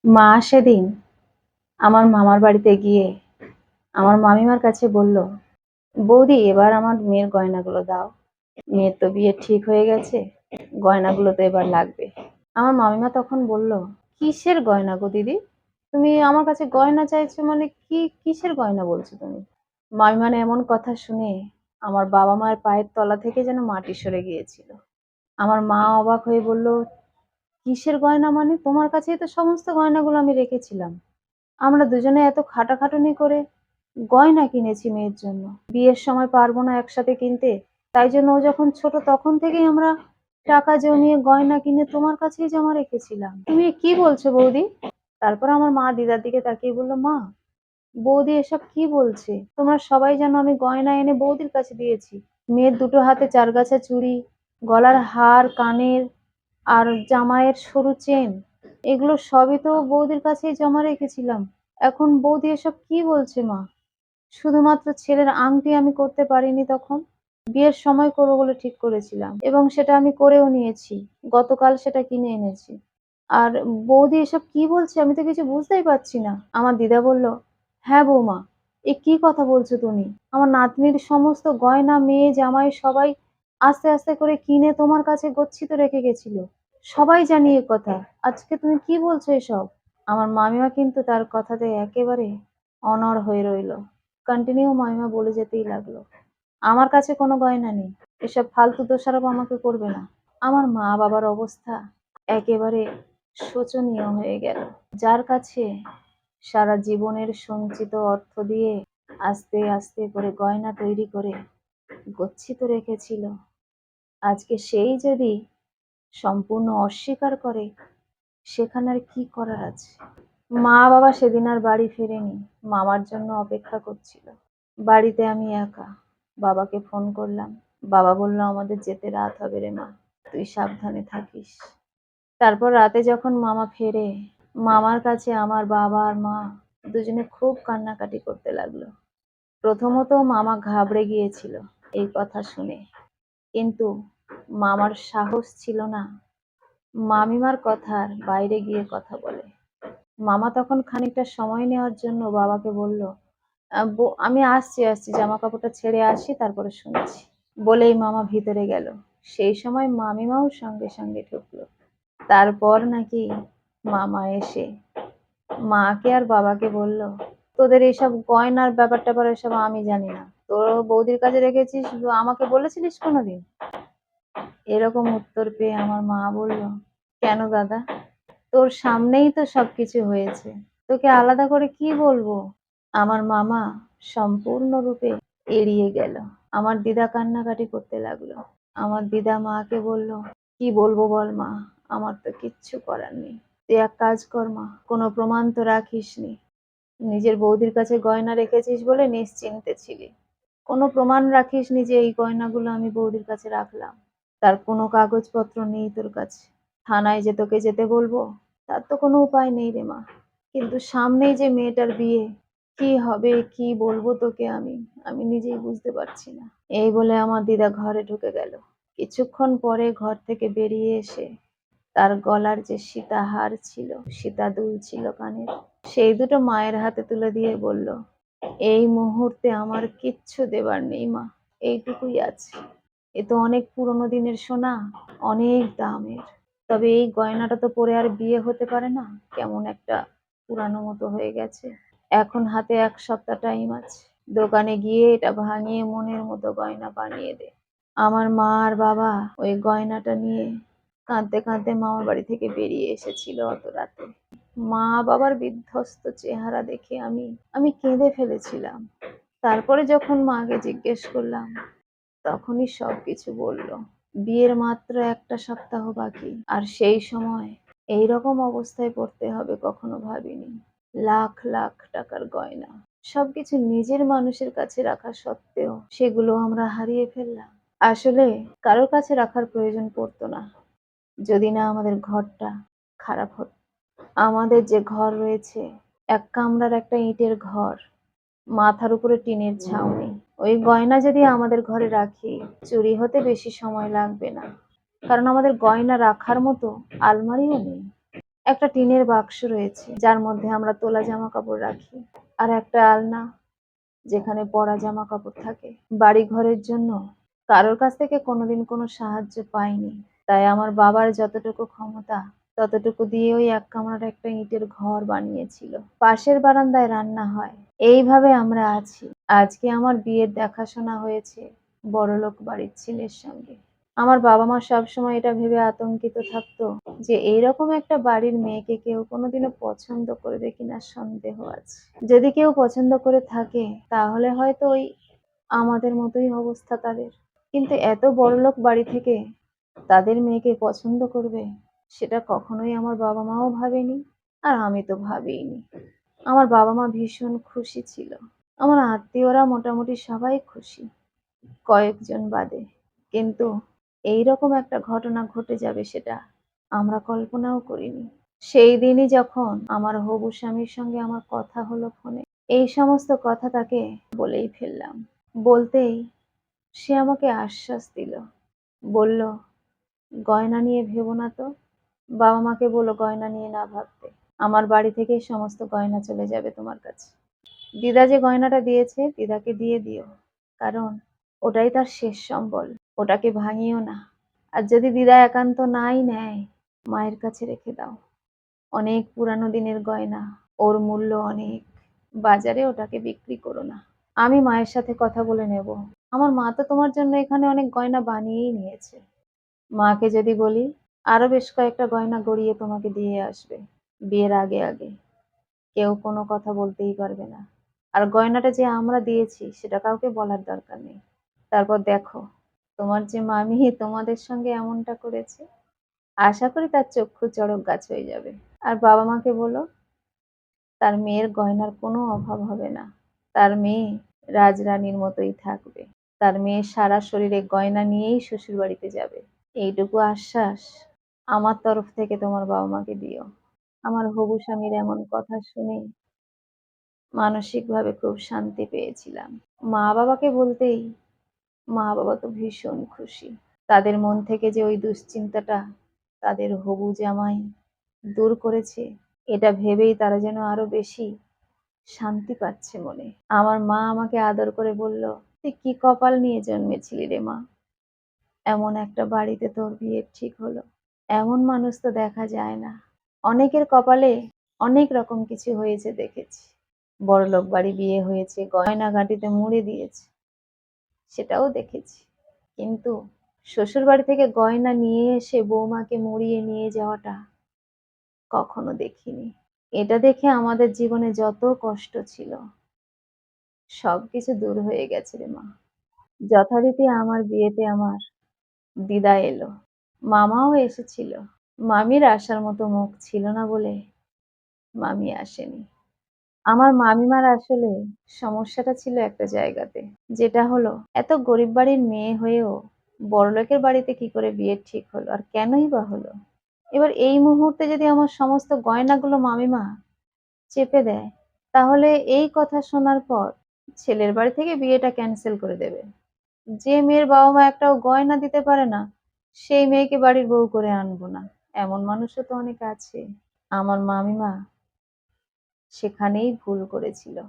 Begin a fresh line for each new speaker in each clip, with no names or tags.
মা সেদিন আমার মামার বাড়িতে গিয়ে আমার মামিমার কাছে বলল, বৌদি এবার আমার মেয়ের গয়নাগুলো দাও। মেয়ের তো বিয়ে ঠিক হয়ে গেছে, গয়নাগুলো তো এবার লাগবে। আমার মামিমা তখন বলল, কিসের গয়না গো দিদি? তুমি আমার কাছে গয়না চাইছো মানে কি, কিসের গয়না বলছো তুমি? মামিমার এমন কথা শুনে আমার বাবা মায়ের পায়ের তলা থেকে যেন মাটি সরে গিয়েছিল। আমার মা অবাক হয়ে বলল, কিসের গয়না মানে? তোমার কাছেই তো সমস্ত গয়নাগুলো আমি রেখেছিলাম। আমরা দুজনে এত খাটাখাটুনি করে গয়না কিনেছি মেয়ের জন্য, বিয়ের সময় পারবো না একসাথে কিনতে, তাই জন্য ও যখন ছোট তখন থেকেই আমরা টাকা জমিয়ে গয়না কিনে তোমার কাছেই জমা রেখেছিলাম। তুমি কি বলছো বৌদি? তারপর আমার মা দিদার দিকে তাকিয়ে বললো, মা, বৌদি এসব কি বলছে? তোমরা সবাই জানো আমি গয়না এনে বৌদির কাছে দিয়েছি। মেয়ের দুটো হাতে চারগাছা চুড়ি, গলার হার, কানের আর জামাইয়ের সরু চেন, এগুলো সবই তো বৌদির কাছেই জমা রেখেছিলাম। এখন বৌদি এসব কি বলছে মা? শুধুমাত্র ছেলের আংটি আমি করতে পারিনি তখন, বিয়ের সময় করবো বলে ঠিক করেছিলাম এবং সেটা আমি করেও নিয়েছি। গতকাল সেটা কিনে এনেছি। আর বৌদি এসব কি বলছে? আমি তো কিছু বুঝতেই পারছি না। আমার দিদা বলল, হ্যাঁ বৌমা, এ কি কথা বলছো তুমি? আমার নাতনির সমস্ত গয়না মেয়ে জামাই সবাই আস্তে আস্তে করে কিনে তোমার কাছে গচ্ছিত রেখে গেছিল। সবাই জানি এ কথা। আজকে তুমি কি বলছো এসব? আমার মামিমা কিন্তু তার কথাতে একেবারে অনড় হয়ে রইল। কন্টিনিউ মামিমা বলে যেতেই লাগলো, আমার কাছে কোনো গয়না নেই, এসব ফালতু দোষারোপ আমাকে করবে না। আমার মা বাবার অবস্থা একেবারে শোচনীয় হয়ে গেল। যার কাছে সারা জীবনের সঞ্চিত অর্থ দিয়ে আস্তে আস্তে করে গয়না তৈরি করে গচ্ছিত রেখেছিল, আজকে সেই যদি সম্পূর্ণ অস্বীকার করে, সেখানে আর কি করার আছে? মা বাবা সেদিন আর বাড়ি ফেরেনি, মামার জন্য অপেক্ষা করছিল। বাড়িতে আমি একা। বাবাকে ফোন করলাম। বাবা বলল, আমাদের যেতে রাত হবে রে মা, তুই সাবধানে থাকিস। তারপর রাতে যখন মামা ফেরে, মামার কাছে আমার বাবা আর মা দুজনে খুব কান্নাকাটি করতে লাগলো। প্রথমত মামা ঘাবড়ে গিয়েছিল এই কথা শুনে, কিন্তু মামার সাহস ছিল না মামিমার কথার বাইরে গিয়ে কথা বলে। মামা তখন খানিকটা সময় নেওয়ার জন্য বাবাকে বলল, আমি আসছি আসছি, জামা কাপড়টা ছেড়ে আসি, তারপরে শুনছি। বলেই মামা ভিতরে গেল। সেই সময় মামিমাও সঙ্গে সঙ্গে ঢুকলো। তারপর নাকি মামা এসে মাকে আর বাবাকে বলল, তোদের এইসব গয়নার ব্যাপার ট্যাপার এসব আমি জানি না, তোর বৌদির কাছে রেখেছিস, আমাকে বলেছিলিস কোনোদিন? এরকম উত্তর পেয়ে আমার মা বলল, কেন দাদা, তোর সামনেই তো সবকিছু হয়েছে, তোকে আলাদা করে কি বলবো? আমার মামা সম্পূর্ণরূপে এড়িয়ে গেল। আমার দিদা কান্নাকাটি করতে লাগলো। আমার দিদা মাকে বলল, কি বলবো বল মা, আমার তো কিচ্ছু করার নেই। তুই এক কাজ কর মা, কোনো প্রমাণ তো রাখিসনি, নিজের বৌদির কাছে গয়না রেখেছিস বলে নিশ্চিন্তে ছিলি, কোনো প্রমাণ রাখিসনি যে এই গয়নাগুলো আমি বৌদির কাছে রাখলাম। তার কোনো কাগজপত্র নেই তোর কাছে। থানায় যে তোকে যেতে বলবো, তার তো কোনো উপায় নেই রে মা। কিন্তু সামনেই যে মেয়েটার বিয়ে, কি হবে, কি বলবো তোকে আমি, আমি নিজেই বুঝতে পারছি না। এই বলে আমার দিদা ঘরে ঢুকে গেল। কিছুক্ষণ পরে ঘর থেকে বেরিয়ে এসে তার গলার যে সীতাহার ছিল, সীতা দুল ছিল কানের, সেই দুটো মায়ের হাতে তুলে দিয়ে বলল, এই মুহূর্তে আমার কিচ্ছু দেবার নেই মা, এইটুকুই আছে। এ তো অনেক পুরোনো দিনের সোনা, অনেক দামের। তবে এই গয়নাটা তো পরে আর বিয়ে হতে পারে না, কেমন একটা পুরানো মতো হয়ে গেছে। এখন হাতে 1 সপ্তাহ টাইম আছে, দোকানে গিয়ে এটা ভাঙিয়ে মনের মতো গয়না বানিয়ে দে। আমার মা আর বাবা ওই গয়নাটা নিয়ে কাঁদতে কাঁদতে মামার বাড়ি থেকে বেরিয়ে এসেছিল অত রাতে। মা বাবার বিধ্বস্ত চেহারা দেখে আমি আমি কেঁদে ফেলেছিলাম। তারপরে যখন মাকে জিজ্ঞেস করলাম, তখনই সবকিছু বলল। বিয়ের মাত্র 1টা সপ্তাহ বাকি, আর সেই সময় এইরকম অবস্থায় পড়তে হবে কখনো ভাবিনি। লাখ লাখ টাকার গয়না, সবকিছু নিজের মানুষের কাছে রাখা সত্ত্বেও সেগুলো আমরা হারিয়ে ফেললাম। আসলে কারোর কাছে রাখার প্রয়োজন পড়তো না, যদি না আমাদের ঘরটা খারাপ হতো। আমাদের যে ঘর রয়েছে, 1 কামরার একটা ইটের ঘর, মাথার উপরে টিনের ছাউনি, ওই গয়না যদি আমাদের ঘরে রাখি, চুরি হতে বেশি সময় লাগবে না, কারণ আমাদের গয়না রাখার মতো আলমারিও নেই। একটা টিনের বাক্স রয়েছে যার মধ্যে আমরা তোলা জামা কাপড় রাখি, আর একটা আলনা যেখানে পরা জামা কাপড় থাকে। বাড়ি ঘরের জন্য কারোর কাছ থেকে কোনোদিন কোনো সাহায্য পাইনি। তাই আমার বাবার যতটুকু ক্ষমতা ততটুকু দিয়ে ওই এক কামরার একটা ইটের ঘর বানিয়েছিল। পাশের বারান্দায় রান্না হয়। এইভাবে আমরা আছি। আজকে আমার বিয়ের দেখাশোনা হয়েছে বড়লোক বাড়ির ছেলের সঙ্গে। আমার বাবা-মা সবসময় এটা ভেবে আতঙ্কিত থাকতো যে এইরকম একটা বাড়ির মেয়েকে কেউ কোনোদিনও পছন্দ করবে কিনা সন্দেহ আছে। যদি কেউ পছন্দ করে থাকে তাহলে হয়তো ওই আমাদের মতোই অবস্থা তাদের। কিন্তু এত বড়লোক বাড়ি থেকে তাদের মেয়েকে পছন্দ করবে সেটা কখনোই আমার বাবা-মাও ভাবেনি, আর আমি তো ভাবিইনি। আমার বাবা-মা ভীষণ খুশি ছিল। আমার আত্মীয়রা মোটামুটি সবাই খুশি, কয়েকজন বাদে। কিন্তু এইরকম একটা ঘটনা ঘটে যাবে সেটা আমরা কল্পনাও করিনি। সেই দিনই যখন আমার হবু স্বামীর সঙ্গে আমার কথা হলো ফোনে, এই সমস্ত কথা তাকে বলেই ফেললাম। বলতেই সে আমাকে আশ্বাস দিল। বলল, "গয়না নিয়ে ভেবো না তো। বাবা-মাকে বলো গয়না নিয়ে না ভাবতে। আমার বাড়ি থেকেই সমস্ত গয়না চলে যাবে তোমার কাছে। দিদা যে গয়নাটা দিয়েছে দিদাকে দিয়ে দিও। কারণ ওটাই তার শেষ সম্বল। ওটাকে ভাঙিও না। আর যদি দিদা একান্ত নাই নেয়, মায়ের কাছে রেখে দাও। অনেক পুরানো দিনের গয়না, ওর মূল্য অনেক। বাজারে ওটাকে বিক্রি করো না। আমি মায়ের সাথে কথা বলে নেব। আমার মা তো তোমার জন্য এখানে অনেক গয়না বানিয়েই নিয়েছে। মাকে যদি বলি, আরো বেশ কয়েকটা গয়না গড়িয়ে তোমাকে দিয়ে আসবে বিয়ের আগে আগে। কেউ কোনো কথা বলতেই পারবে না। আর গয়নাটা যে আমরা দিয়েছি সেটা কাউকে বলার দরকার নেই। তারপর দেখো, তোমার যে মামি তোমাদের সঙ্গে এমনটা করেছে, আশা করি তার চক্ষু চড়ক গাছ হয়ে যাবে। আর বাবা-মাকে বলো, তার মেয়ের গয়নার কোনো অভাব হবে না। তার মেয়ে রাজরানীর মতোই থাকবে। তার মেয়ে সারা শরীরে গয়না নিয়েই শ্বশুরবাড়িতে যাবে। এইটুকু আশ্বাস আমার তরফ থেকে তোমার বাবা-মাকে দিও।" আমার হবু স্বামীর এমন কথা শুনে মানসিকভাবে খুব শান্তি পেয়েছিলাম। মা-বাবাকে বলতেই মা-বাবা তো ভীষণ খুশি। তাদের মন থেকে যে ওই দুশ্চিন্তাটা তাদের হবু জামাই দূর করেছে, এটা ভেবেই তারা যেন আরো বেশি শান্তি পাচ্ছে মনে। আমার মা আমাকে আদর করে বলল, "তুই কি কপাল নিয়ে জন্মেছিলি রে মা! এমন একটা বাড়িতে তোর বিয়ে ঠিক হলো। এমন মানুষ তো দেখা যায় না। অনেকের কপালে অনেক রকম কিছু হয়েছে দেখেছি। বড়লোক বাড়ি বিয়ে হয়েছে, গয়নাগাঁটিতে মুড়ে দিয়েছে, সেটাও দেখেছি। কিন্তু শ্বশুরবাড়ি থেকে গয়না নিয়ে এসে বৌমাকে মুড়িয়ে নিয়ে যাওয়াটা কখনো দেখিনি। এটা দেখে আমাদের জীবনে যত কষ্ট ছিল সবকিছু দূর হয়ে গেছে রে মা।" যথারীতি আমার বিয়েতে আমার দিদা এলো। মামাও এসেছিল। মামির আসার মতো মুখ ছিল না বলে মামি আসেনি। আমার মামিমার আসলে সমস্যাটা ছিল একটা জায়গাতে। যেটা হলো, এত গরিব বাড়ির মেয়ে হয়েও বড়লোকের বাড়িতে কি করে বিয়ে ঠিক হলো? আর কেনই বা হলো? এবার এই মুহূর্তে যদি আমার সমস্ত গয়নাগুলো মামিমা চেপে দেয়, তাহলে এই কথা শোনার পর ছেলের বাড়ি থেকে বিয়েটা ক্যানসেল করে দেবে। যে মেয়ের বাবা-মা একটাও গয়না দিতে পারে না, সেই মেয়েকে বাড়ির বউ করে আনবো না। এমন মানুষও তো অনেক আছে। আমার মামিমা সেখানেই ভুল করেছিল।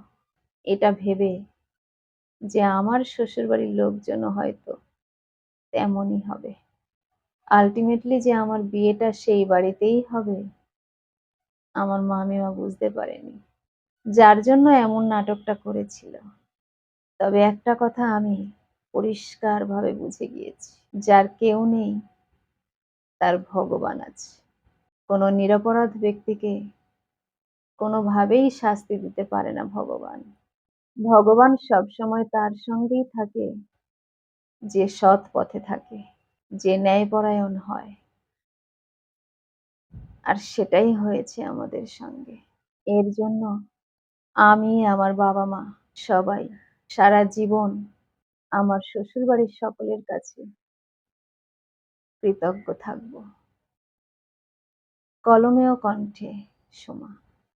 এটা ভেবে যে আমার শ্বশুরবাড়ির লোকজনও হয়তো তেমনই হবে। আল্টিমেটলি যে আমার বিয়েটা সেই বাড়িতেই হবে, আমার মামিমা বুঝতে পারেনি। যার জন্য এমন নাটকটা করেছিল। তবে একটা কথা আমি পরিষ্কারভাবে বুঝে গিয়েছি। যার কেউ নেই তার ভগবান আছে। কোনো নিরপরাধ ব্যক্তিকে কোনোভাবেই শাস্তি দিতে পারে না ভগবান। ভগবান সবসময় তার সঙ্গেই থাকে যে সৎ পথে থাকে, যে ন্যায়পরায়ণ হয়। আর সেটাই হয়েছে আমাদের সঙ্গে। এর জন্য আমি, আমার বাবা-মা সবাই সারা জীবন আমার শ্বশুরবাড়ির সকলের কাছে কৃতজ্ঞ থাকব। কলমে ও কণ্ঠে, সোমা।